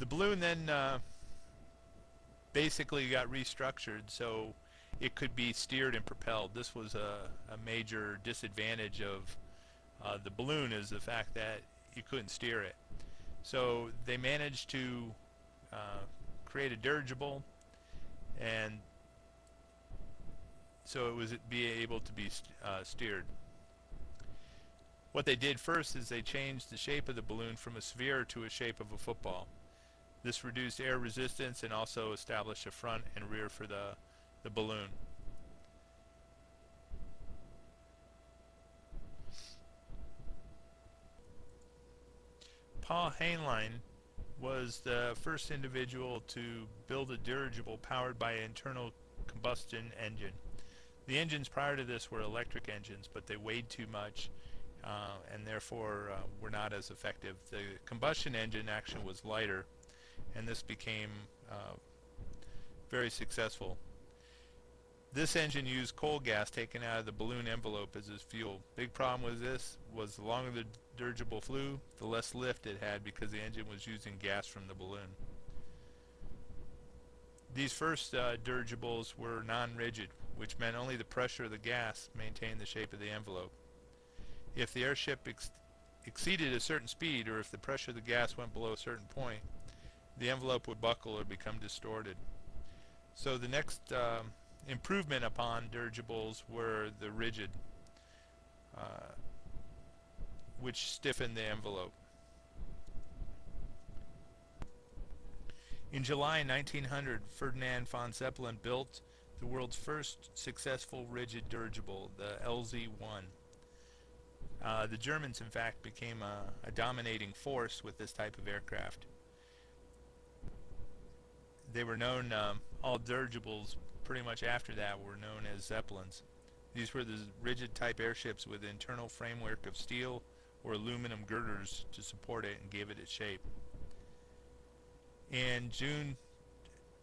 The balloon then basically got restructured so it could be steered and propelled. This was a major disadvantage of the balloon, is the fact that you couldn't steer it. So they managed to create a dirigible, and so it was be able to be steered. What they did first is they changed the shape of the balloon from a sphere to a shape of a football. This reduced air resistance and also established a front and rear for the balloon. Paul Heinlein was the first individual to build a dirigible powered by an internal combustion engine. The engines prior to this were electric engines, but they weighed too much and therefore were not as effective. The combustion engine actually was lighter, and this became very successful. This engine used coal gas taken out of the balloon envelope as its fuel. Big problem with this was the longer the dirigible flew, the less lift it had because the engine was using gas from the balloon. These first dirigibles were non-rigid, which meant only the pressure of the gas maintained the shape of the envelope. If the airship exceeded a certain speed, or if the pressure of the gas went below a certain point, the envelope would buckle or become distorted. So the next improvement upon dirigibles were the rigid, which stiffened the envelope. In July 1900, Ferdinand von Zeppelin built the world's first successful rigid dirigible, the LZ-1. The Germans, in fact, became a dominating force with this type of aircraft. They were known, all dirigibles pretty much after that were known as Zeppelins. These were the rigid type airships with an internal framework of steel or aluminum girders to support it and give it its shape. In June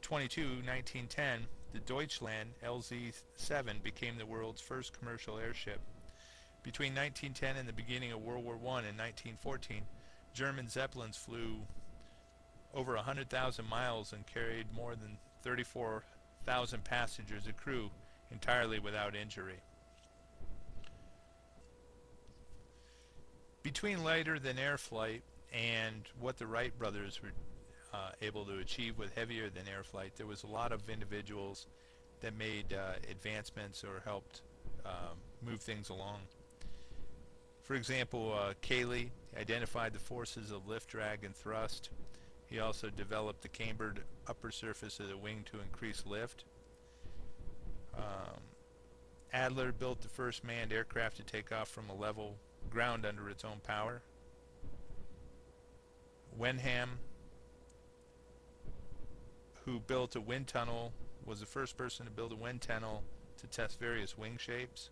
22, 1910, the Deutschland LZ-7 became the world's first commercial airship. Between 1910 and the beginning of World War I in 1914, German Zeppelins flew over 100,000 miles and carried more than 34,000 passengers and crew entirely without injury. Between lighter-than-air flight and what the Wright brothers were able to achieve with heavier-than-air flight, there was a lot of individuals that made advancements or helped move things along. For example, Cayley identified the forces of lift, drag, and thrust. He also developed the cambered upper surface of the wing to increase lift. Adler built the first manned aircraft to take off from a level ground under its own power. Wenham, who built a wind tunnel, was the first person to build a wind tunnel to test various wing shapes.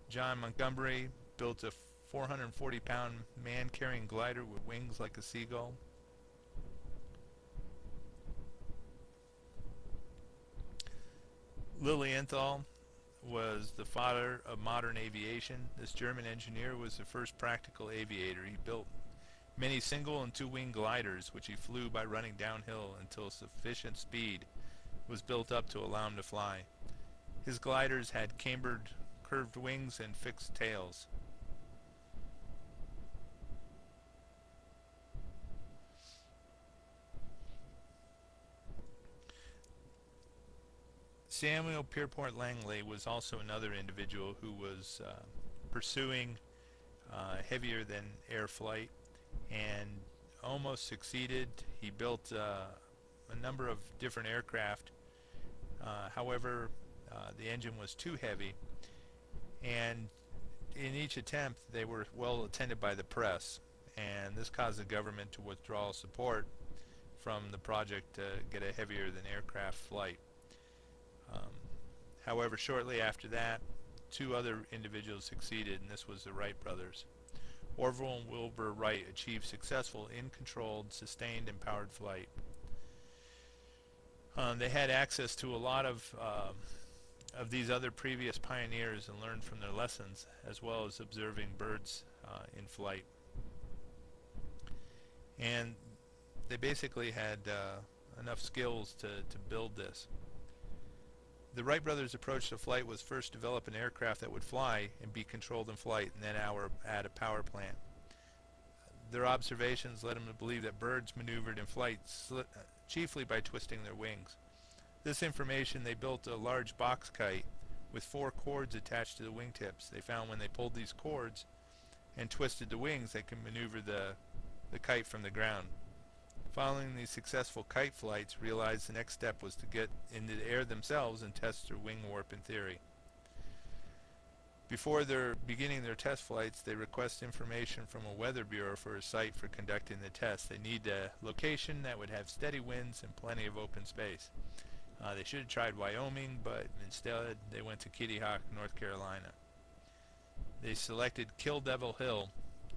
John Montgomery built a 440-pound man-carrying glider with wings like a seagull. Lilienthal was the father of modern aviation. This German engineer was the first practical aviator. He built many single and two-wing gliders, which he flew by running downhill until sufficient speed was built up to allow him to fly. His gliders had cambered, curved wings and fixed tails. Samuel Pierpont Langley was also another individual who was pursuing heavier than air flight and almost succeeded. He built a number of different aircraft. However, the engine was too heavy, and in each attempt they were well attended by the press, and this caused the government to withdraw support from the project to get a heavier than aircraft flight. However, shortly after that, two other individuals succeeded, and this was the Wright brothers. Orville and Wilbur Wright achieved successful in-controlled, sustained, and powered flight. They had access to a lot of these other previous pioneers and learned from their lessons, as well as observing birds in flight. And they basically had enough skills to build this. The Wright brothers' approach to flight was first develop an aircraft that would fly and be controlled in flight, and then add a power plant. Their observations led them to believe that birds maneuvered in flight chiefly by twisting their wings. This information, they built a large box kite with 4 cords attached to the wingtips. They found when they pulled these cords and twisted the wings, they could maneuver the kite from the ground. Following these successful kite flights, realized the next step was to get into the air themselves and test their wing warp in theory. Before beginning their test flights, they request information from a weather bureau for a site for conducting the test. They need a location that would have steady winds and plenty of open space. They should have tried Wyoming, but instead they went to Kitty Hawk, North Carolina. They selected Kill Devil Hill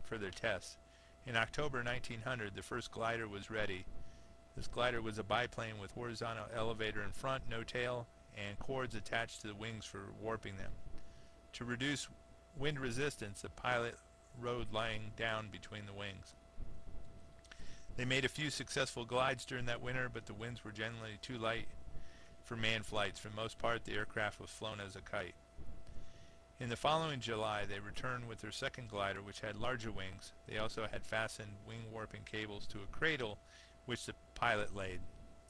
for their test. In October 1900, the first glider was ready. This glider was a biplane with horizontal elevator in front, no tail, and cords attached to the wings for warping them. To reduce wind resistance, the pilot rode lying down between the wings. They made a few successful glides during that winter, but the winds were generally too light for manned flights. For the most part, the aircraft was flown as a kite. In the following July, they returned with their second glider, which had larger wings. They also had fastened wing warping cables to a cradle, which the pilot laid.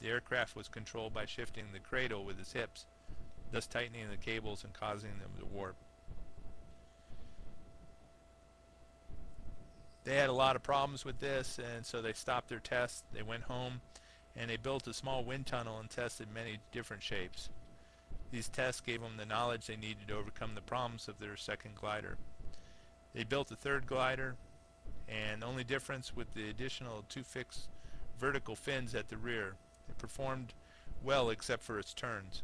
The aircraft was controlled by shifting the cradle with his hips, thus tightening the cables and causing them to warp. They had a lot of problems with this, and so they stopped their tests. They went home, and they built a small wind tunnel and tested many different shapes. These tests gave them the knowledge they needed to overcome the problems of their second glider. They built a third glider, and the only difference with the additional 2 fixed vertical fins at the rear. It performed well except for its turns.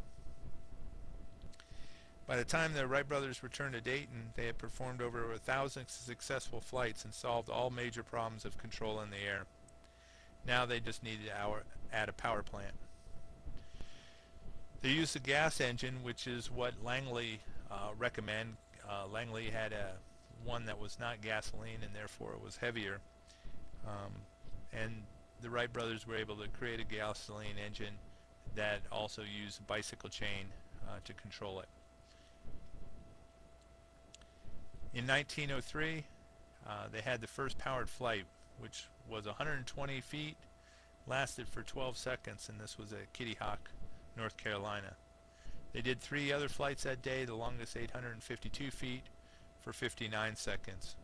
By the time the Wright brothers returned to Dayton, they had performed over 1,000 successful flights and solved all major problems of control in the air. Now they just needed to add a power plant. They used a gas engine, which is what Langley recommended. Langley had one that was not gasoline, and therefore it was heavier. And the Wright brothers were able to create a gasoline engine that also used a bicycle chain to control it. In 1903, they had the first powered flight, which was 120 feet, lasted for 12 seconds, and this was at Kitty Hawk, North Carolina. They did 3 other flights that day, the longest 852 feet for 59 seconds.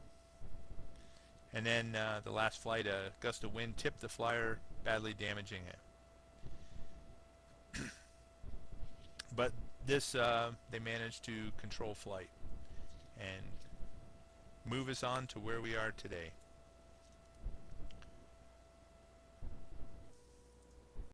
And then the last flight, a gust of wind tipped the flyer, badly damaging it. But this, they managed to control flight and move us on to where we are today.